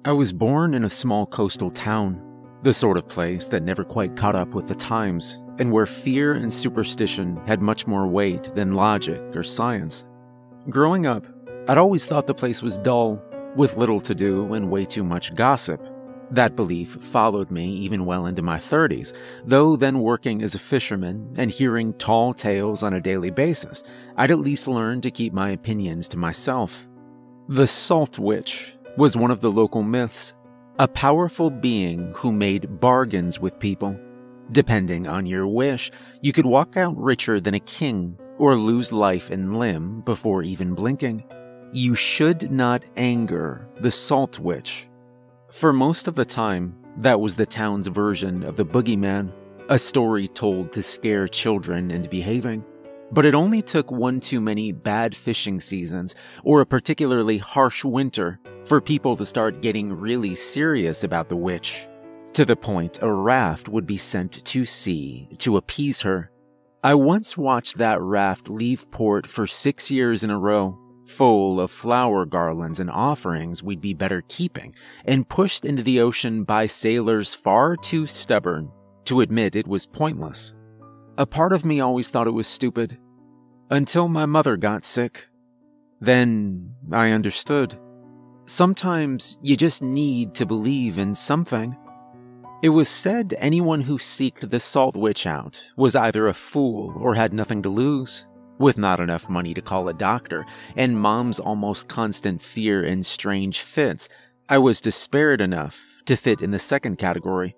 I was born in a small coastal town, the sort of place that never quite caught up with the times, and where fear and superstition had much more weight than logic or science. Growing up, I'd always thought the place was dull, with little to do and way too much gossip. That belief followed me even well into my 30s, though then working as a fisherman and hearing tall tales on a daily basis, I'd at least learned to keep my opinions to myself. The Salt Witch was one of the local myths, a powerful being who made bargains with people. Depending on your wish, you could walk out richer than a king or lose life and limb before even blinking. You should not anger the Salt Witch. For most of the time, that was the town's version of the boogeyman, a story told to scare children into behaving. But it only took one too many bad fishing seasons or a particularly harsh winter for people to start getting really serious about the witch, to the point a raft would be sent to sea to appease her. I once watched that raft leave port for 6 years in a row, full of flower garlands and offerings we'd be better keeping, and pushed into the ocean by sailors far too stubborn to admit it was pointless. A part of me always thought it was stupid, until my mother got sick. Then I understood. Sometimes you just need to believe in something. It was said anyone who seeked the Salt Witch out was either a fool or had nothing to lose, with not enough money to call a doctor, and Mom's almost constant fear and strange fits. I was despaired enough to fit in the second category.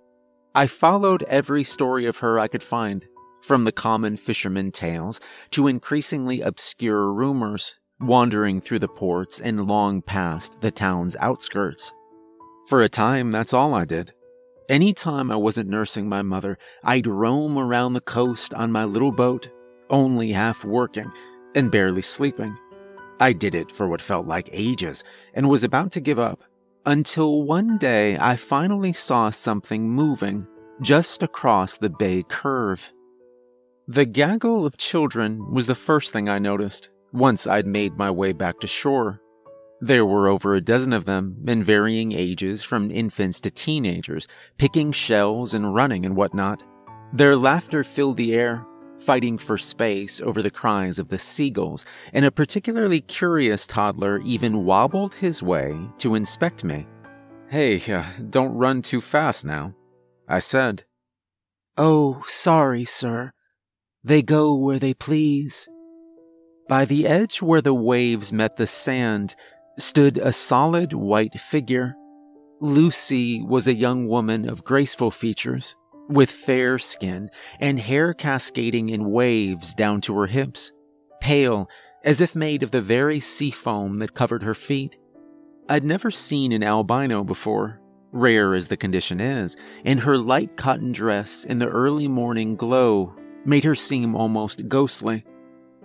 I followed every story of her I could find, from the common fisherman tales to increasingly obscure rumors, wandering through the ports and long past the town's outskirts. For a time, that's all I did. Anytime I wasn't nursing my mother, I'd roam around the coast on my little boat, only half working and barely sleeping. I did it for what felt like ages and was about to give up, until one day I finally saw something moving just across the bay curve. The gaggle of children was the first thing I noticed once I'd made my way back to shore. There were over a dozen of them in varying ages from infants to teenagers, picking shells and running and whatnot. Their laughter filled the air, fighting for space over the cries of the seagulls, and a particularly curious toddler even wobbled his way to inspect me. "Hey, don't run too fast now," I said. "Oh, sorry, sir. They go where they please." By the edge where the waves met the sand stood a solid white figure. Lucy was a young woman of graceful features, with fair skin and hair cascading in waves down to her hips, pale as if made of the very sea foam that covered her feet. I'd never seen an albino before, rare as the condition is, and her light cotton dress in the early morning glow made her seem almost ghostly.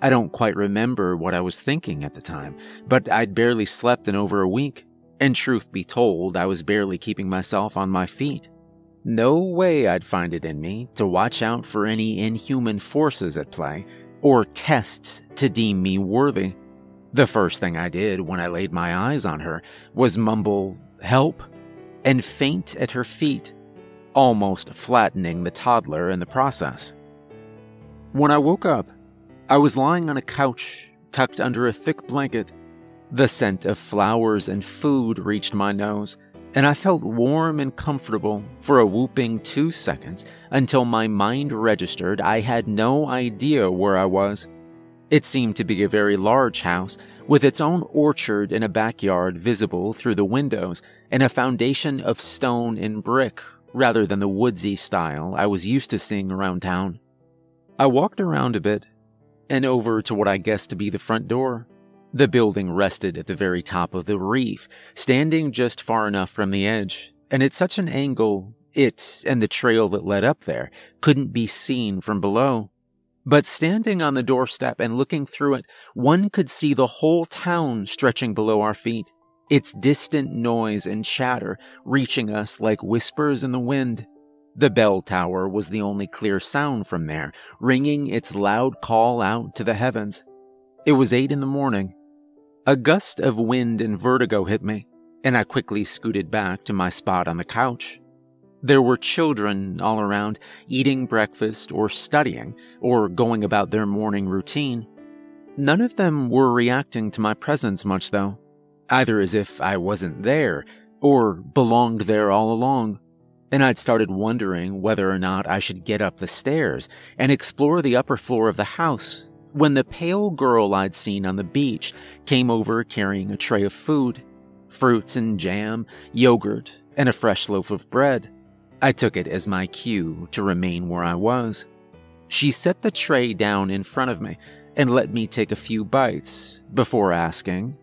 I don't quite remember what I was thinking at the time, but I'd barely slept in over a week, and truth be told, I was barely keeping myself on my feet. No way I'd find it in me to watch out for any inhuman forces at play, or tests to deem me worthy. The first thing I did when I laid my eyes on her was mumble, "Help," and faint at her feet, almost flattening the toddler in the process. When I woke up, I was lying on a couch, tucked under a thick blanket. The scent of flowers and food reached my nose, and I felt warm and comfortable for a whooping 2 seconds until my mind registered I had no idea where I was. It seemed to be a very large house, with its own orchard and a backyard visible through the windows, and a foundation of stone and brick rather than the woodsy style I was used to seeing around town. I walked around a bit, and over to what I guessed to be the front door. The building rested at the very top of the reef, standing just far enough from the edge, and at such an angle, it and the trail that led up there couldn't be seen from below. But standing on the doorstep and looking through it, one could see the whole town stretching below our feet, its distant noise and chatter reaching us like whispers in the wind. The bell tower was the only clear sound from there, ringing its loud call out to the heavens. It was 8 in the morning. A gust of wind and vertigo hit me. and I quickly scooted back to my spot on the couch. There were children all around, eating breakfast or studying or going about their morning routine. None of them were reacting to my presence much, though, either as if I wasn't there or belonged there all along, and I'd started wondering whether or not I should get up the stairs and explore the upper floor of the house when the pale girl I'd seen on the beach came over carrying a tray of food, fruits and jam, yogurt, and a fresh loaf of bread. I took it as my cue to remain where I was. She set the tray down in front of me and let me take a few bites before asking,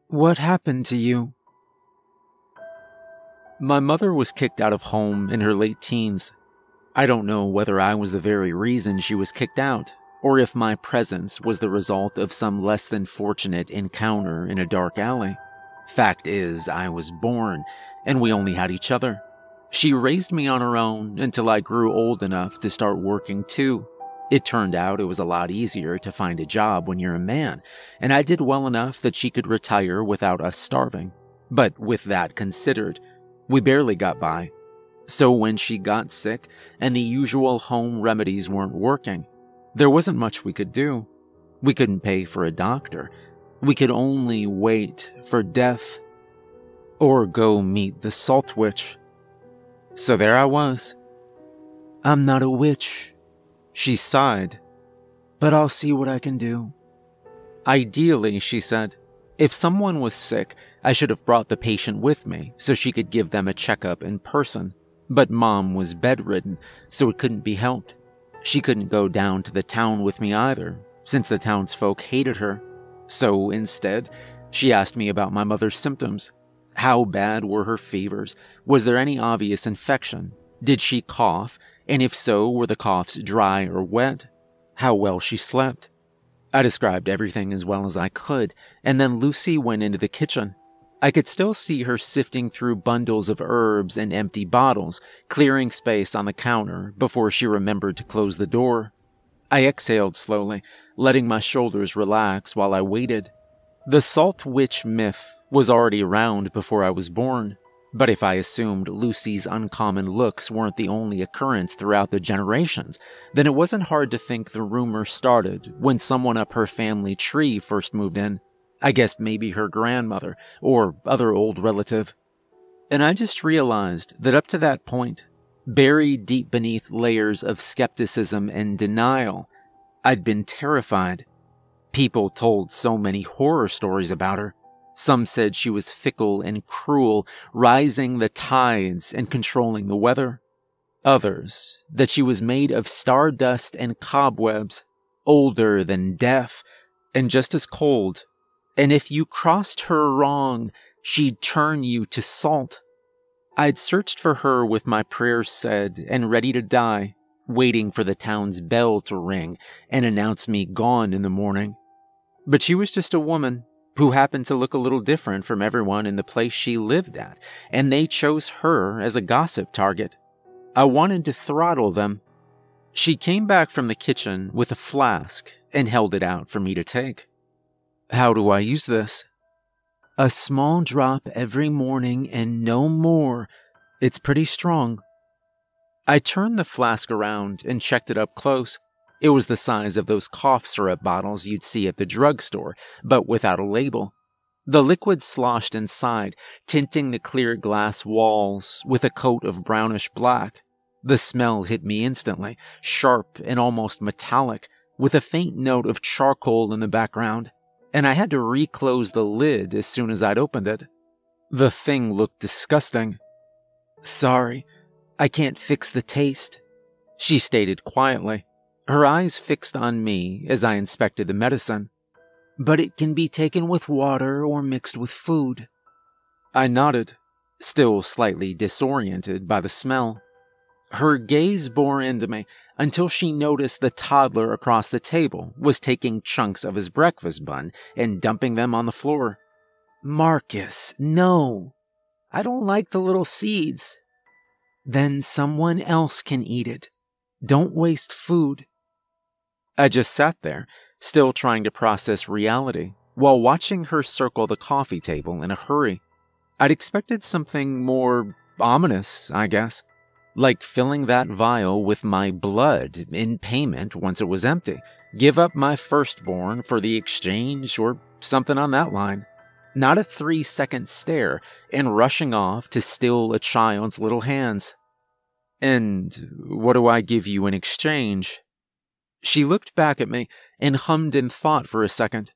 "What happened to you?" My mother was kicked out of home in her late teens. I don't know whether I was the very reason she was kicked out, or if my presence was the result of some less than fortunate encounter in a dark alley. Fact is, I was born, and we only had each other. She raised me on her own until I grew old enough to start working too. It turned out it was a lot easier to find a job when you're a man, and I did well enough that she could retire without us starving. But with that considered, we barely got by. So when she got sick and the usual home remedies weren't working, there wasn't much we could do. We couldn't pay for a doctor. We could only wait for death. Or go meet the Salt Witch. So there I was. "I'm not a witch," she sighed, "but I'll see what I can do." Ideally, she said, if someone was sick, I should have brought the patient with me so she could give them a checkup in person. But Mom was bedridden, so it couldn't be helped. She couldn't go down to the town with me either, since the townsfolk hated her. So instead, she asked me about my mother's symptoms. How bad were her fevers? Was there any obvious infection? Did she cough? And if so, were the coughs dry or wet? How well she slept? I described everything as well as I could, and then Lucy went into the kitchen. I could still see her sifting through bundles of herbs and empty bottles, clearing space on the counter before she remembered to close the door. I exhaled slowly, letting my shoulders relax while I waited. The Salt Witch myth was already around before I was born, but if I assumed Lucy's uncommon looks weren't the only occurrence throughout the generations, then it wasn't hard to think the rumor started when someone up her family tree first moved in. I guessed maybe her grandmother or other old relative. And I just realized that up to that point, buried deep beneath layers of skepticism and denial, I'd been terrified. People told so many horror stories about her. Some said she was fickle and cruel, rising the tides and controlling the weather. Others, that she was made of stardust and cobwebs, older than death, and just as cold. And if you crossed her wrong, she'd turn you to salt. I'd searched for her with my prayers said and ready to die, waiting for the town's bell to ring and announce me gone in the morning. But she was just a woman who happened to look a little different from everyone in the place she lived at, and they chose her as a gossip target. I wanted to throttle them. She came back from the kitchen with a flask and held it out for me to take. "How do I use this?" "A small drop every morning and no more. It's pretty strong." I turned the flask around and checked it up close. It was the size of those cough syrup bottles you'd see at the drugstore, but without a label. The liquid sloshed inside, tinting the clear glass walls with a coat of brownish black. The smell hit me instantly, sharp and almost metallic, with a faint note of charcoal in the background, and I had to reclose the lid as soon as I'd opened it. The thing looked disgusting. "Sorry, I can't fix the taste," she stated quietly, her eyes fixed on me as I inspected the medicine. "But it can be taken with water or mixed with food." I nodded, still slightly disoriented by the smell. Her gaze bore into me until she noticed the toddler across the table was taking chunks of his breakfast bun and dumping them on the floor. "Marcus, no. I don't like the little seeds." "Then someone else can eat it. Don't waste food." I just sat there, still trying to process reality, while watching her circle the coffee table in a hurry. I'd expected something more ominous, I guess, like filling that vial with my blood in payment once it was empty, give up my firstborn for the exchange or something on that line. Not a 3-second stare and rushing off to still a child's little hands. And what do I give you in exchange? She looked back at me and hummed in thought for a second.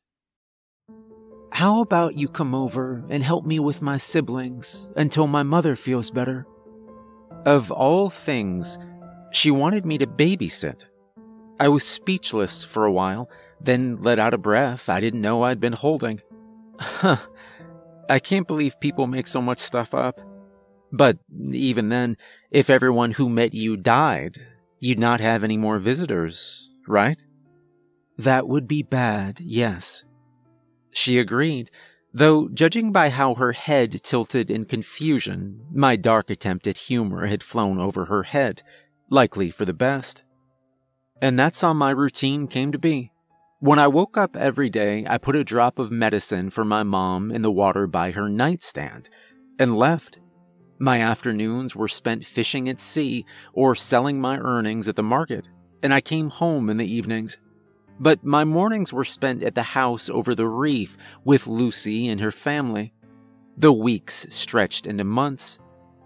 How about you come over and help me with my siblings until my mother feels better? Of all things, she wanted me to babysit. I was speechless for a while, then let out a breath I didn't know I'd been holding. Huh, I can't believe people make so much stuff up. But even then, if everyone who met you died, you'd not have any more visitors, right? That would be bad, yes. She agreed, though judging by how her head tilted in confusion, my dark attempt at humor had flown over her head, likely for the best. And that's how my routine came to be. When I woke up every day, I put a drop of medicine for my mom in the water by her nightstand, and left. My afternoons were spent fishing at sea or selling my earnings at the market, and I came home in the evenings. But my mornings were spent at the house over the reef with Lucy and her family. The weeks stretched into months.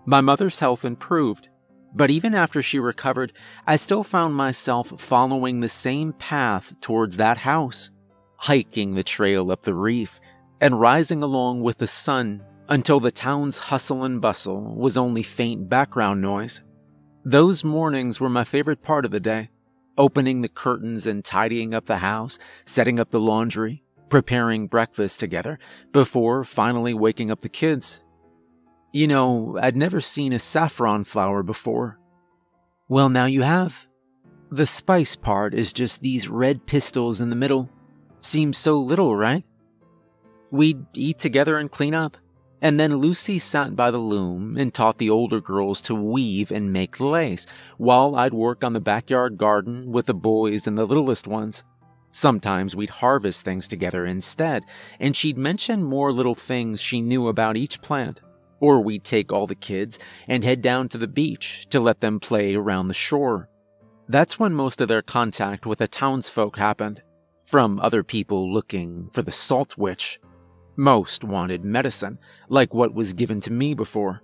My mother's health improved, but even after she recovered, I still found myself following the same path towards that house, hiking the trail up the reef and rising along with the sun until the town's hustle and bustle was only faint background noise. Those mornings were my favorite part of the day. Opening the curtains and tidying up the house, setting up the laundry, preparing breakfast together, before finally waking up the kids. You know, I'd never seen a saffron flower before. Well, now you have. The spice part is just these red pistils in the middle. Seems so little, right? We'd eat together and clean up. And then Lucy sat by the loom and taught the older girls to weave and make lace, while I'd work on the backyard garden with the boys and the littlest ones. Sometimes we'd harvest things together instead, and she'd mention more little things she knew about each plant. Or we'd take all the kids and head down to the beach to let them play around the shore. That's when most of their contact with the townsfolk happened, from other people looking for the salt witch. Most wanted medicine, like what was given to me before.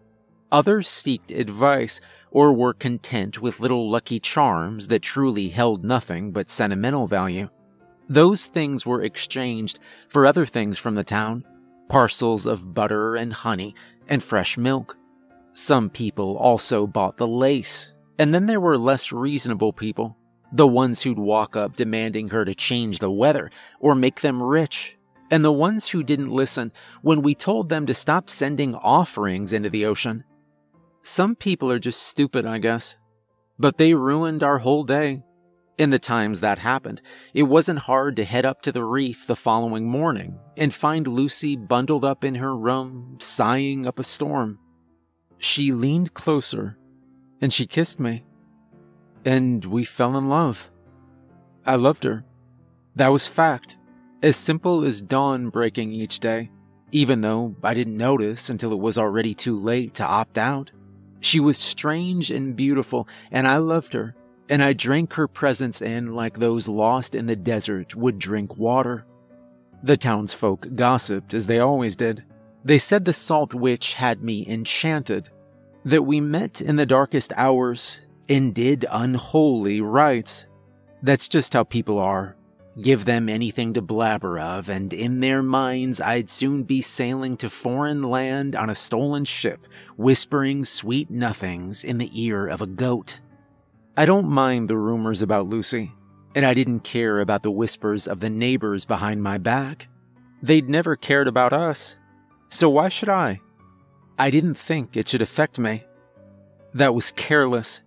Others sought advice, or were content with little lucky charms that truly held nothing but sentimental value. Those things were exchanged for other things from the town, parcels of butter and honey and fresh milk. Some people also bought the lace, and then there were less reasonable people, the ones who'd walk up demanding her to change the weather or make them rich. And the ones who didn't listen when we told them to stop sending offerings into the ocean. Some people are just stupid, I guess. But they ruined our whole day. In the times that happened, it wasn't hard to head up to the reef the following morning and find Lucy bundled up in her room, sighing up a storm. She leaned closer, and she kissed me. And we fell in love. I loved her. That was fact. As simple as dawn breaking each day, even though I didn't notice until it was already too late to opt out. She was strange and beautiful, and I loved her, and I drank her presence in like those lost in the desert would drink water. The townsfolk gossiped, as they always did. They said the salt witch had me enchanted, that we met in the darkest hours and did unholy rites. That's just how people are. Give them anything to blabber of, and in their minds I'd soon be sailing to foreign land on a stolen ship, whispering sweet nothings in the ear of a goat. I don't mind the rumors about Lucy, and I didn't care about the whispers of the neighbors behind my back. They'd never cared about us, so why should I? I didn't think it should affect me. That was careless.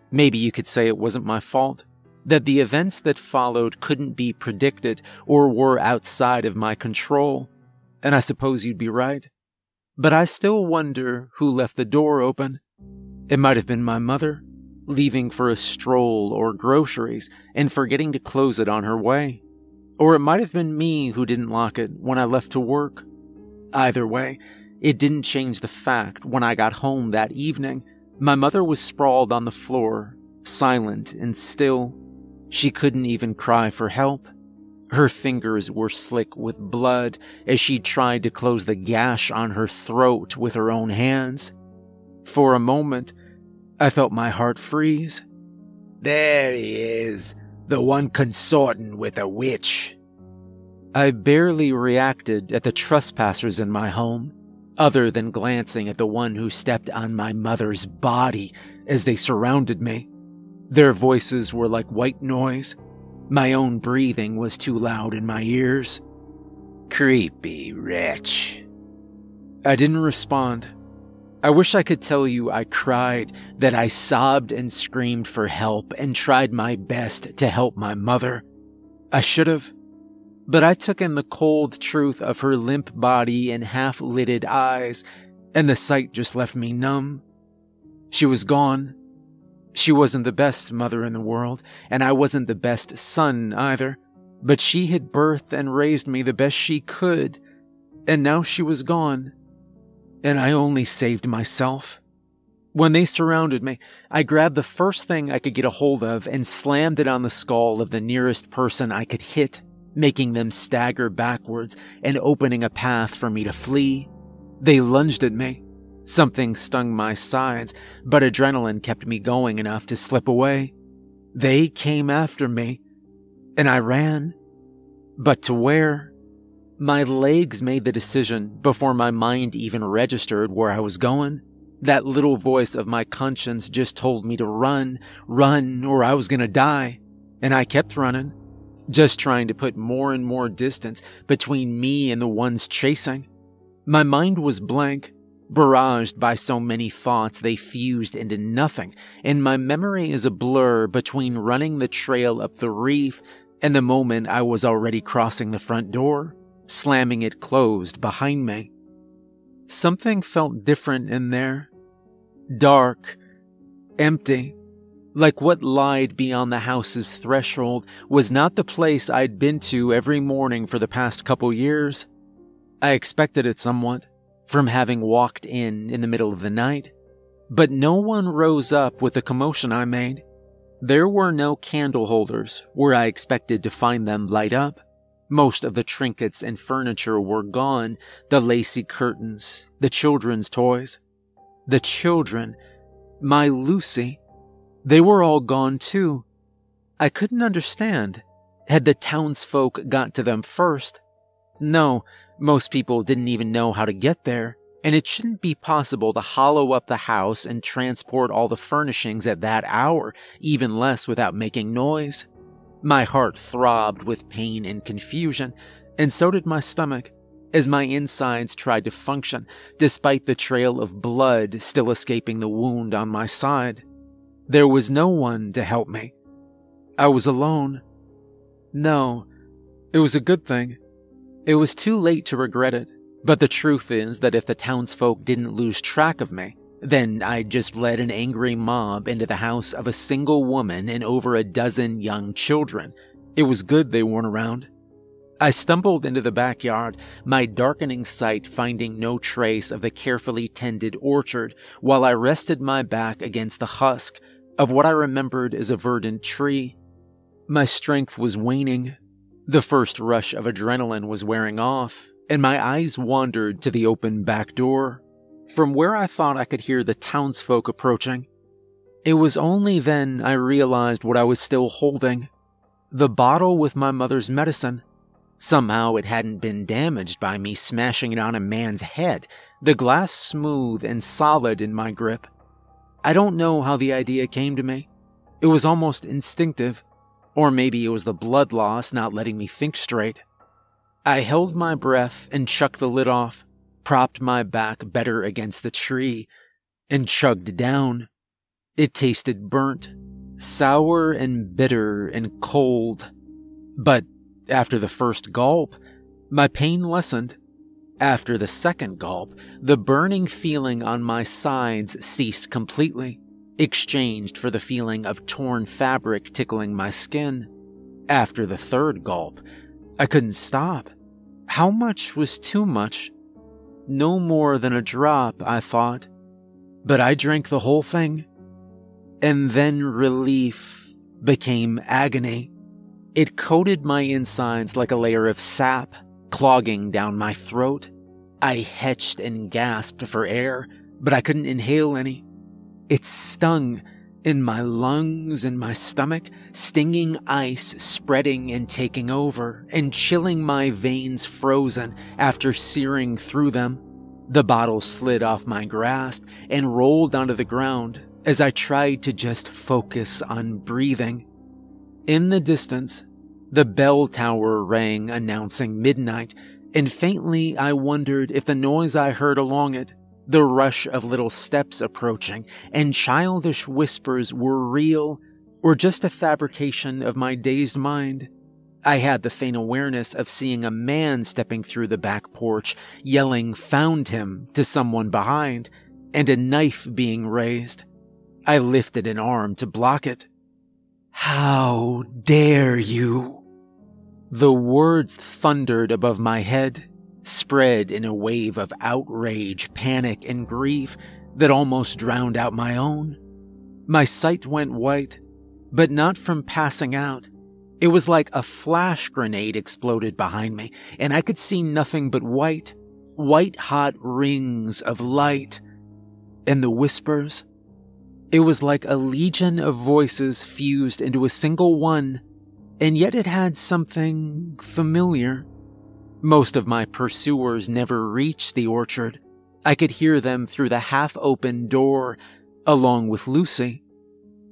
Maybe you could say it wasn't my fault. That the events that followed couldn't be predicted or were outside of my control, and I suppose you'd be right. But I still wonder who left the door open. It might have been my mother, leaving for a stroll or groceries and forgetting to close it on her way. Or it might have been me who didn't lock it when I left to work. Either way, It didn't change the fact when I got home that evening, my mother was sprawled on the floor, silent and still. She couldn't even cry for help. Her fingers were slick with blood as she tried to close the gash on her throat with her own hands. For a moment, I felt my heart freeze. There he is, the one consorting with a witch. I barely reacted at the trespassers in my home, other than glancing at the one who stepped on my mother's body as they surrounded me. Their voices were like white noise. My own breathing was too loud in my ears. Creepy wretch. I didn't respond. I wish I could tell you I cried, that I sobbed and screamed for help and tried my best to help my mother. I should have. But I took in the cold truth of her limp body and half-lidded eyes, and the sight just left me numb. She was gone. She wasn't the best mother in the world, and I wasn't the best son either, but she had birthed and raised me the best she could, and now she was gone, and I only saved myself. When they surrounded me, I grabbed the first thing I could get a hold of and slammed it on the skull of the nearest person I could hit, making them stagger backwards and opening a path for me to flee. They lunged at me. Something stung my sides, but adrenaline kept me going enough to slip away. They came after me, and I ran. But to where? My legs made the decision before my mind even registered where I was going. That little voice of my conscience just told me to run, or I was gonna die. And I kept running, just trying to put more and more distance between me and the ones chasing. My mind was blank, barraged by so many thoughts they fused into nothing, and my memory is a blur between running the trail up the reef and the moment I was already crossing the front door, slamming it closed behind me. Something felt different in there. Dark, empty, like what lied beyond the house's threshold was not the place I'd been to every morning for the past couple years. I expected it somewhat, from having walked in the middle of the night, but no one rose up with the commotion I made. There were no candle holders where I expected to find them light up. Most of the trinkets and furniture were gone, the lacy curtains, the children's toys. The children, my Lucy, they were all gone too. I couldn't understand. Had the townsfolk got to them first? No, most people didn't even know how to get there, and it shouldn't be possible to hollow up the house and transport all the furnishings at that hour, even less without making noise. My heart throbbed with pain and confusion, and so did my stomach, as my insides tried to function, despite the trail of blood still escaping the wound on my side. There was no one to help me. I was alone. No, it was a good thing. It was too late to regret it, but the truth is that if the townsfolk didn't lose track of me, then I'd just led an angry mob into the house of a single woman and over a dozen young children. It was good they weren't around. I stumbled into the backyard, my darkening sight finding no trace of the carefully tended orchard, while I rested my back against the husk of what I remembered as a verdant tree. My strength was waning. The first rush of adrenaline was wearing off, and my eyes wandered to the open back door, from where I thought I could hear the townsfolk approaching. It was only then I realized what I was still holding. The bottle with my mother's medicine. Somehow it hadn't been damaged by me smashing it on a man's head, the glass smooth and solid in my grip. I don't know how the idea came to me. It was almost instinctive, or maybe it was the blood loss not letting me think straight. I held my breath and chucked the lid off, propped my back better against the tree, and chugged down. It tasted burnt, sour and bitter and cold. But after the first gulp, my pain lessened. After the second gulp, the burning feeling on my sides ceased completely, exchanged for the feeling of torn fabric tickling my skin. After the third gulp, I couldn't stop. How much was too much? no more than a drop, I thought. But I drank the whole thing. And then relief became agony. It coated my insides like a layer of sap, clogging down my throat. I hetched and gasped for air, but I couldn't inhale any. It stung in my lungs and my stomach, stinging ice spreading and taking over, and chilling my veins frozen after searing through them. The bottle slid off my grasp and rolled onto the ground as I tried to just focus on breathing. In the distance, the bell tower rang announcing midnight, and faintly I wondered if the noise I heard along it, the rush of little steps approaching, and childish whispers were real, or just a fabrication of my dazed mind. I had the faint awareness of seeing a man stepping through the back porch, yelling "Found him" to someone behind, and a knife being raised. I lifted an arm to block it. "How dare you?" The words thundered above my head, spread in a wave of outrage, panic, and grief that almost drowned out my own. My sight went white, but not from passing out. It was like a flash grenade exploded behind me, and I could see nothing but white-hot rings of light. And the whispers? It was like a legion of voices fused into a single one, and yet it had something familiar. Most of my pursuers never reached the orchard. I could hear them through the half-open door, along with Lucy.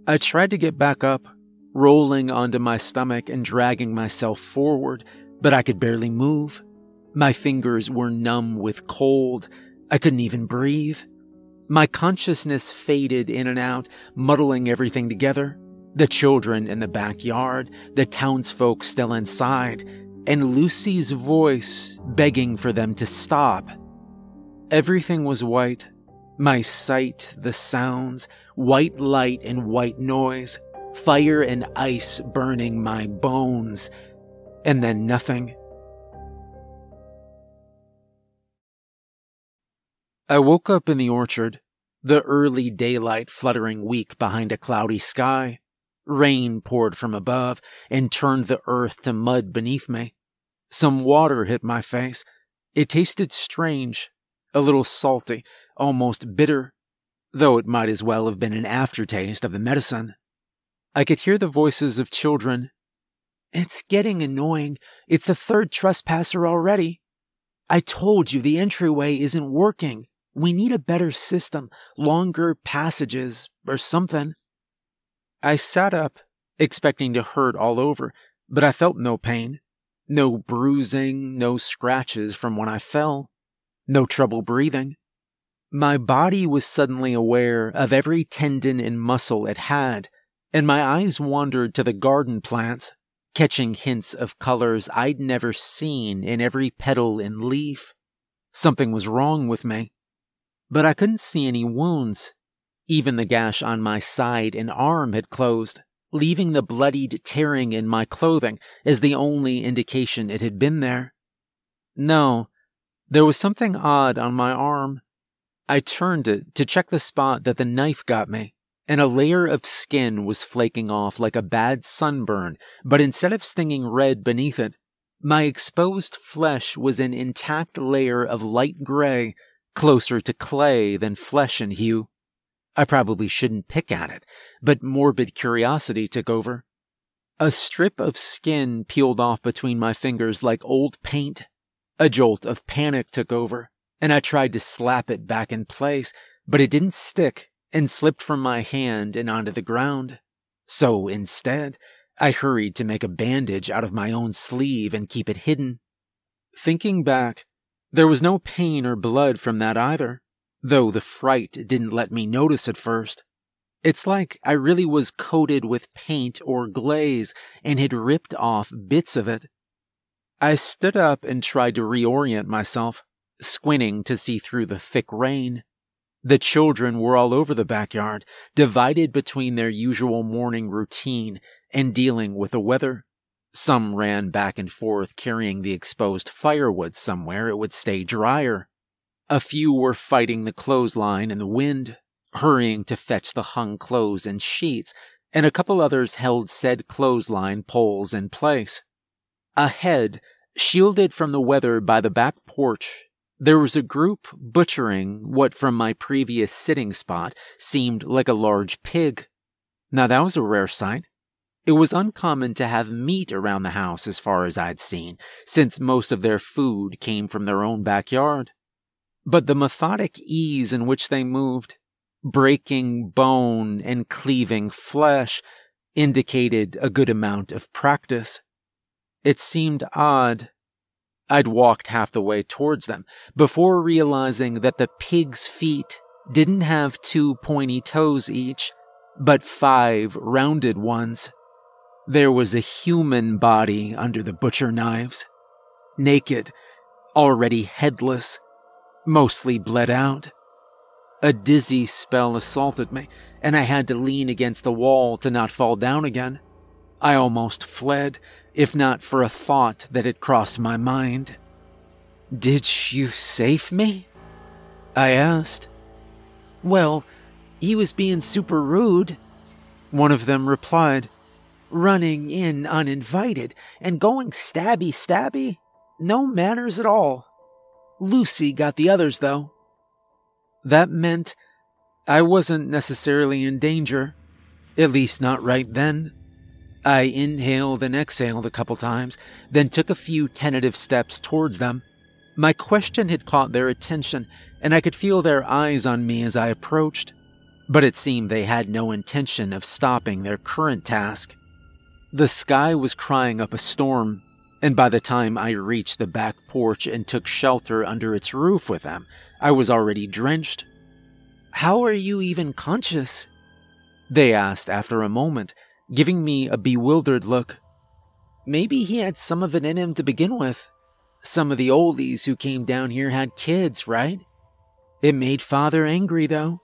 I tried to get back up, rolling onto my stomach and dragging myself forward, but I could barely move. My fingers were numb with cold. I couldn't even breathe. My consciousness faded in and out, muddling everything together. The children in the backyard, the townsfolk still inside, and Lucy's voice begging for them to stop. Everything was white. My sight, the sounds, white light and white noise, fire and ice burning my bones, and then nothing. I woke up in the orchard, the early daylight fluttering weak behind a cloudy sky. Rain poured from above and turned the earth to mud beneath me. Some water hit my face. It tasted strange, a little salty, almost bitter, though it might as well have been an aftertaste of the medicine. I could hear the voices of children. "It's getting annoying. It's the third trespasser already. I told you the entryway isn't working. We need a better system, longer passages, or something." I sat up, expecting to hurt all over, but I felt no pain. No bruising, no scratches from when I fell. No trouble breathing. My body was suddenly aware of every tendon and muscle it had, and my eyes wandered to the garden plants, catching hints of colors I'd never seen in every petal and leaf. Something was wrong with me. But I couldn't see any wounds. Even the gash on my side and arm had closed, leaving the bloodied tearing in my clothing as the only indication it had been there. No, there was something odd on my arm. I turned it to check the spot that the knife got me, and a layer of skin was flaking off like a bad sunburn, but instead of stinging red beneath it, my exposed flesh was an intact layer of light gray, closer to clay than flesh in hue. I probably shouldn't pick at it, but morbid curiosity took over. A strip of skin peeled off between my fingers like old paint. A jolt of panic took over, and I tried to slap it back in place, but it didn't stick and slipped from my hand and onto the ground. So instead, I hurried to make a bandage out of my own sleeve and keep it hidden. Thinking back, there was no pain or blood from that either, though the fright didn't let me notice at first. It's like I really was coated with paint or glaze and had ripped off bits of it. I stood up and tried to reorient myself, squinting to see through the thick rain. The children were all over the backyard, divided between their usual morning routine and dealing with the weather. Some ran back and forth carrying the exposed firewood somewhere it would stay drier. A few were fighting the clothesline in the wind, hurrying to fetch the hung clothes and sheets, and a couple others held said clothesline poles in place. Ahead, shielded from the weather by the back porch, there was a group butchering what from my previous sitting spot seemed like a large pig. Now that was a rare sight. It was uncommon to have meat around the house as far as I'd seen, since most of their food came from their own backyard. But the methodic ease in which they moved, breaking bone and cleaving flesh, indicated a good amount of practice. It seemed odd. I'd walked half the way towards them before realizing that the pig's feet didn't have 2 pointy toes each, but 5 rounded ones. There was a human body under the butcher knives, naked, already headless, mostly bled out. A dizzy spell assaulted me, and I had to lean against the wall to not fall down again. I almost fled, if not for a thought that had crossed my mind. "Did you save me?" I asked. "Well, he was being super rude," one of them replied. "Running in uninvited and going stabby. No manners at all. Lucy got the others, though." That meant I wasn't necessarily in danger, at least not right then. I inhaled and exhaled a couple times, then took a few tentative steps towards them. My question had caught their attention, and I could feel their eyes on me as I approached, but it seemed they had no intention of stopping their current task. The sky was crying up a storm, and by the time I reached the back porch and took shelter under its roof with them, I was already drenched. "How are you even conscious?" they asked after a moment, giving me a bewildered look. "Maybe he had some of it in him to begin with. Some of the oldies who came down here had kids, right? It made Father angry, though.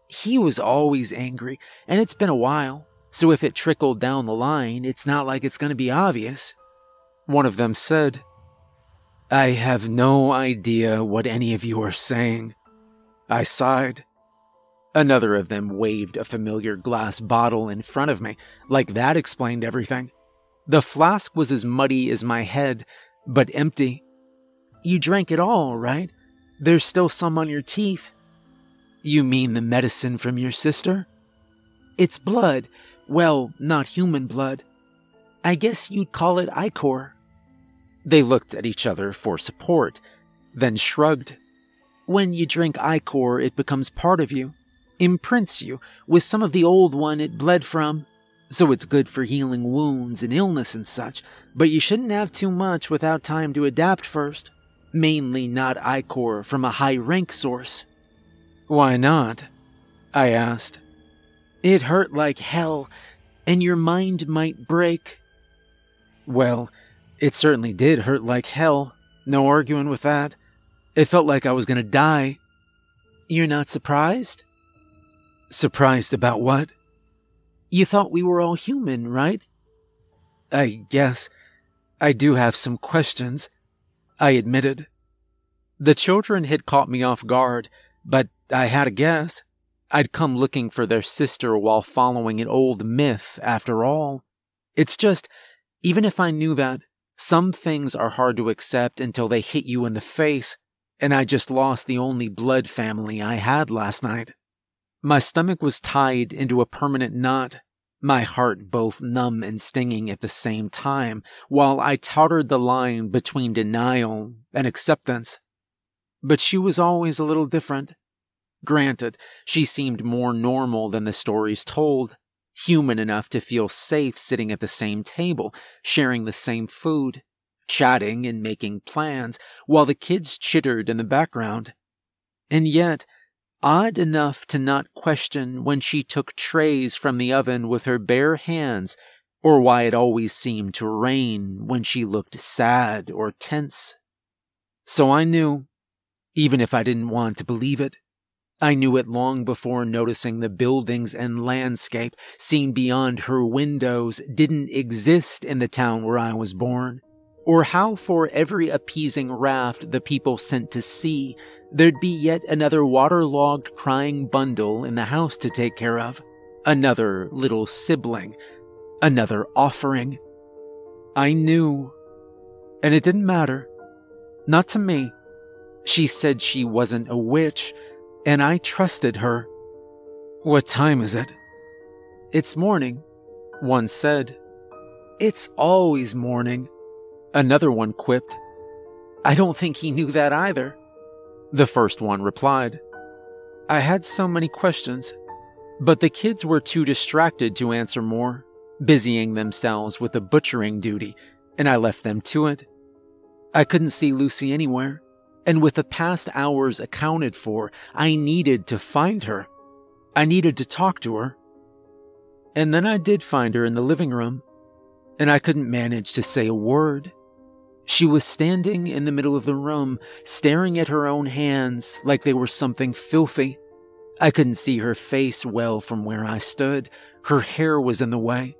He was always angry, and it's been a while, so if it trickled down the line, it's not like it's going to be obvious," one of them said. "I have no idea what any of you are saying," I sighed. Another of them waved a familiar glass bottle in front of me, like that explained everything. The flask was as muddy as my head, but empty. "You drank it all, right? There's still some on your teeth." "You mean the medicine from your sister?" "It's blood. Well, not human blood. I guess you'd call it ichor." They looked at each other for support, then shrugged. "When you drink ichor, it becomes part of you, imprints you with some of the old one it bled from. So it's good for healing wounds and illness and such, but you shouldn't have too much without time to adapt first. Mainly not ichor from a high-rank source." "Why not?" I asked. "It hurt like hell, and your mind might break." Well, it certainly did hurt like hell. No arguing with that. It felt like I was going to die. "You're not surprised?" "Surprised about what?" "You thought we were all human, right?" "I guess I do have some questions," I admitted. The children had caught me off guard, but I had a guess. I'd come looking for their sister while following an old myth, after all. It's just, even if I knew that, some things are hard to accept until they hit you in the face, and I just lost the only blood family I had last night. My stomach was tied into a permanent knot, my heart both numb and stinging at the same time, while I tottered the line between denial and acceptance. But she was always a little different. Granted, she seemed more normal than the stories told, human enough to feel safe sitting at the same table, sharing the same food, chatting and making plans, while the kids chittered in the background. And yet, odd enough to not question when she took trays from the oven with her bare hands, or why it always seemed to rain when she looked sad or tense. So I knew, even if I didn't want to believe it. I knew it long before noticing the buildings and landscape seen beyond her windows didn't exist in the town where I was born, or how for every appeasing raft the people sent to sea, there'd be yet another waterlogged crying bundle in the house to take care of, another little sibling, another offering. I knew, and it didn't matter. Not to me. She said she wasn't a witch, and I trusted her. "What time is it?" "It's morning," one said. "It's always morning," another one quipped. "I don't think he knew that either," the first one replied. I had so many questions, but the kids were too distracted to answer more, busying themselves with the butchering duty, and I left them to it. I couldn't see Lucy anywhere, and with the past hours accounted for, I needed to find her. I needed to talk to her. And then I did find her in the living room, and I couldn't manage to say a word. She was standing in the middle of the room, staring at her own hands like they were something filthy. I couldn't see her face well from where I stood. Her hair was in the way.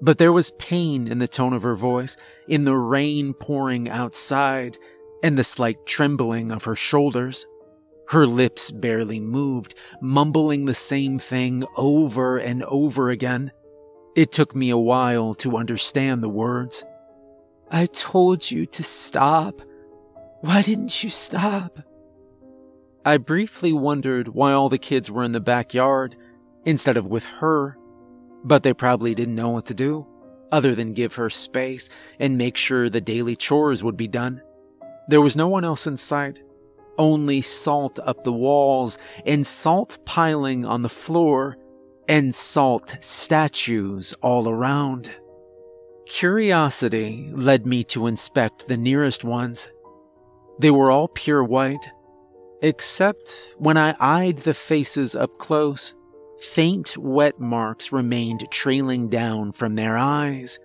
But there was pain in the tone of her voice, in the rain pouring outside, and the slight trembling of her shoulders. Her lips barely moved, mumbling the same thing over and over again. It took me a while to understand the words. "I told you to stop. Why didn't you stop?" I briefly wondered why all the kids were in the backyard instead of with her, but they probably didn't know what to do, other than give her space and make sure the daily chores would be done. There was no one else in sight, only salt up the walls and salt piling on the floor and salt statues all around. Curiosity led me to inspect the nearest ones. They were all pure white, except when I eyed the faces up close, faint wet marks remained trailing down from their eyes.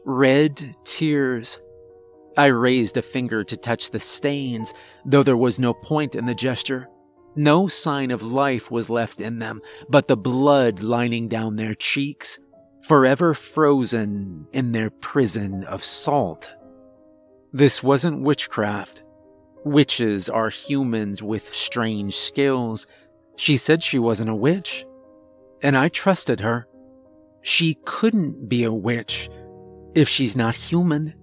Red tears. I raised a finger to touch the stains, though there was no point in the gesture. No sign of life was left in them, but the blood lining down their cheeks, forever frozen in their prison of salt. This wasn't witchcraft. Witches are humans with strange skills. She said she wasn't a witch, and I trusted her. She couldn't be a witch if she's not human.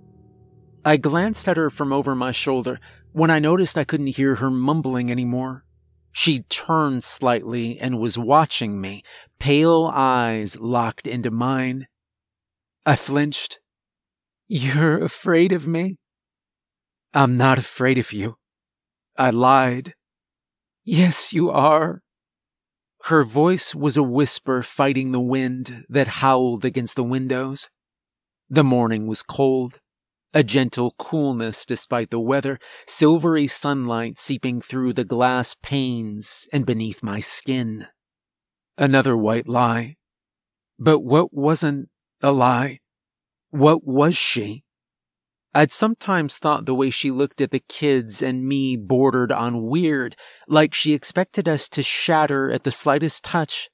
I glanced at her from over my shoulder when I noticed I couldn't hear her mumbling anymore. She turned slightly and was watching me, pale eyes locked into mine. I flinched. "You're afraid of me?" "I'm not afraid of you," I lied. "Yes, you are." Her voice was a whisper fighting the wind that howled against the windows. The morning was cold. A gentle coolness despite the weather, silvery sunlight seeping through the glass panes and beneath my skin. Another white lie. But what wasn't a lie? What was she? I'd sometimes thought the way she looked at the kids and me bordered on weird, like she expected us to shatter at the slightest touch.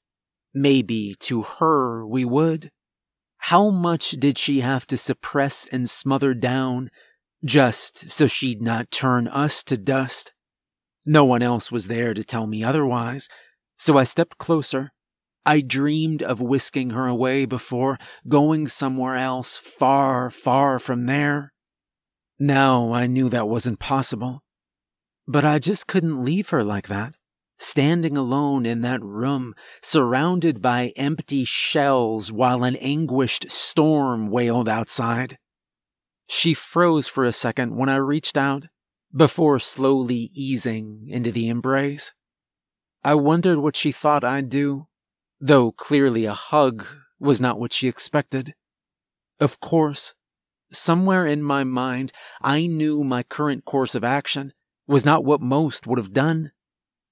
Maybe to her we would. How much did she have to suppress and smother down just so she'd not turn us to dust? No one else was there to tell me otherwise, so I stepped closer. I dreamed of whisking her away before, going somewhere else, far, far from there. Now I knew that wasn't possible, but I just couldn't leave her like that. Standing alone in that room, surrounded by empty shells while an anguished storm wailed outside. She froze for a second when I reached out, before slowly easing into the embrace. I wondered what she thought I'd do, though clearly a hug was not what she expected. Of course, somewhere in my mind, I knew my current course of action was not what most would have done.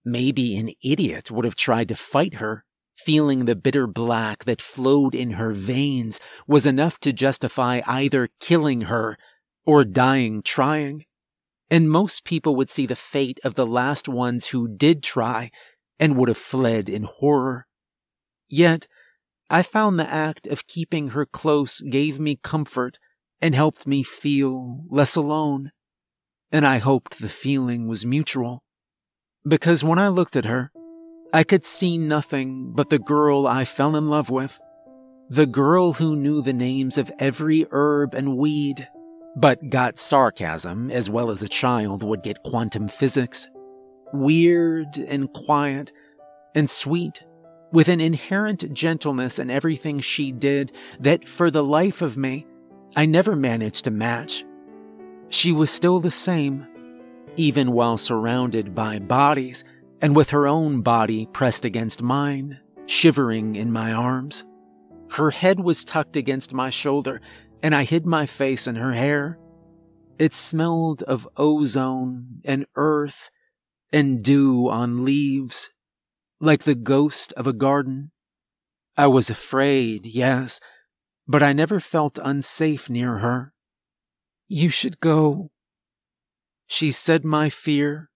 Maybe an idiot would have tried to fight her. Feeling the bitter black that flowed in her veins was enough to justify either killing her or dying trying. And most people would see the fate of the last ones who did try and would have fled in horror. Yet, I found the act of keeping her close gave me comfort and helped me feel less alone. And I hoped the feeling was mutual. Because when I looked at her, I could see nothing but the girl I fell in love with. The girl who knew the names of every herb and weed, but got sarcasm as well as a child would get quantum physics. Weird and quiet and sweet, with an inherent gentleness in everything she did that for the life of me, I never managed to match. She was still the same, even while surrounded by bodies and with her own body pressed against mine, shivering in my arms. Her head was tucked against my shoulder, and I hid my face in her hair. It smelled of ozone and earth and dew on leaves, like the ghost of a garden. I was afraid, yes, but I never felt unsafe near her. "You should go," she said my fear,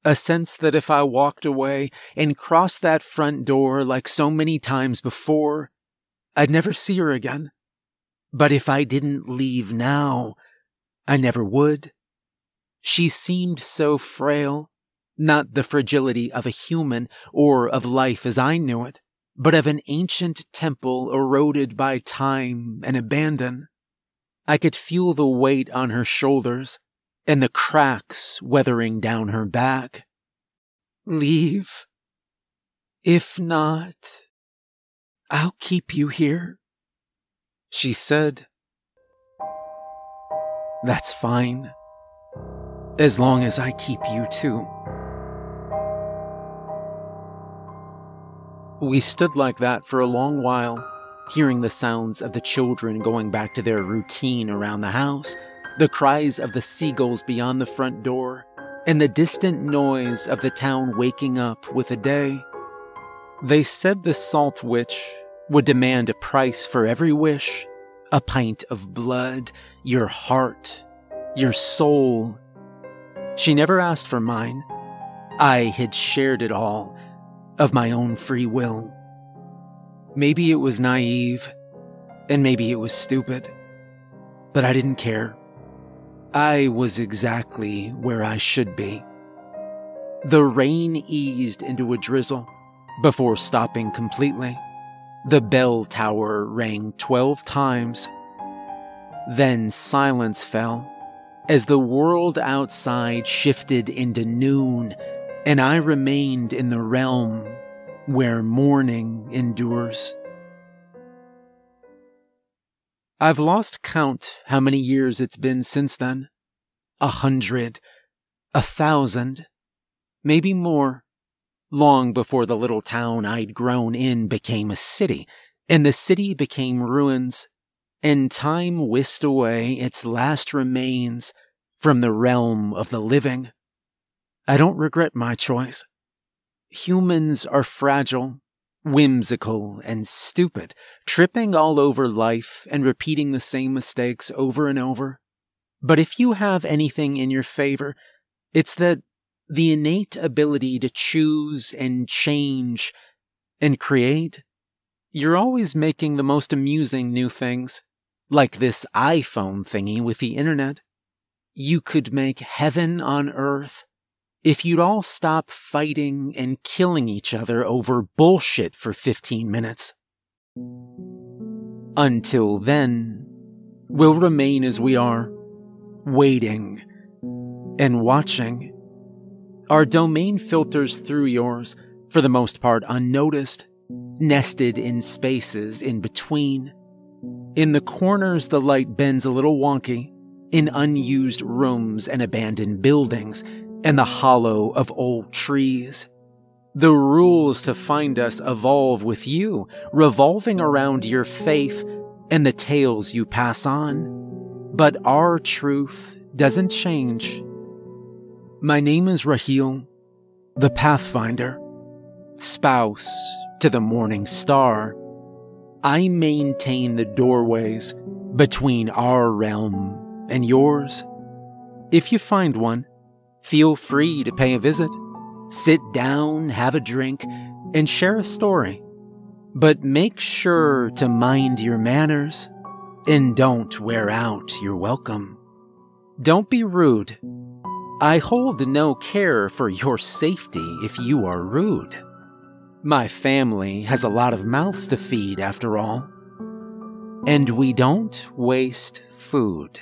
a sense that if I walked away and crossed that front door like so many times before, I'd never see her again. But if I didn't leave now, I never would. She seemed so frail, not the fragility of a human or of life as I knew it, but of an ancient temple eroded by time and abandon. I could feel the weight on her shoulders and the cracks weathering down her back. "Leave. If not, I'll keep you here," she said. "That's fine, as long as I keep you too." We stood like that for a long while, hearing the sounds of the children going back to their routine around the house, the cries of the seagulls beyond the front door, and the distant noise of the town waking up with the day. They said the Salt Witch would demand a price for every wish, a pint of blood, your heart, your soul. She never asked for mine. I had shared it all, of my own free will. Maybe it was naive, and maybe it was stupid, but I didn't care. I was exactly where I should be. The rain eased into a drizzle before stopping completely. The bell tower rang 12 times. Then silence fell as the world outside shifted into noon, and I remained in the realm where morning endures. I've lost count how many years it's been since then. 100, 1,000, maybe more. Long before the little town I'd grown in became a city, and the city became ruins, and time whisked away its last remains from the realm of the living. I don't regret my choice. Humans are fragile, whimsical, and stupid, tripping all over life and repeating the same mistakes over and over. But if you have anything in your favor, it's that the innate ability to choose and change and create. You're always making the most amusing new things, like this iPhone thingy with the internet. You could make heaven on earth if you'd all stop fighting and killing each other over bullshit for 15 minutes. Until then, we'll remain as we are, waiting and watching. Our domain filters through yours, for the most part unnoticed, nested in spaces in between. In the corners, the light bends a little wonky, in unused rooms and abandoned buildings, and the hollow of old trees. The rules to find us evolve with you, revolving around your faith and the tales you pass on. But our truth doesn't change. My name is Raheel, the Pathfinder, spouse to the Morning Star. I maintain the doorways between our realm and yours. If you find one, feel free to pay a visit. Sit down, have a drink, and share a story. But make sure to mind your manners and don't wear out your welcome. Don't be rude. I hold no care for your safety if you are rude. My family has a lot of mouths to feed, after all. And we don't waste food.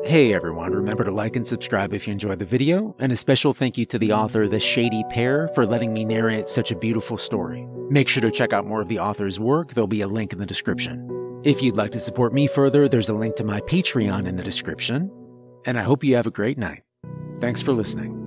Hey everyone, remember to like and subscribe if you enjoyed the video, and a special thank you to the author TheShadyPear for letting me narrate such a beautiful story. Make sure to check out more of the author's work, there'll be a link in the description. If you'd like to support me further, there's a link to my Patreon in the description, and I hope you have a great night. Thanks for listening.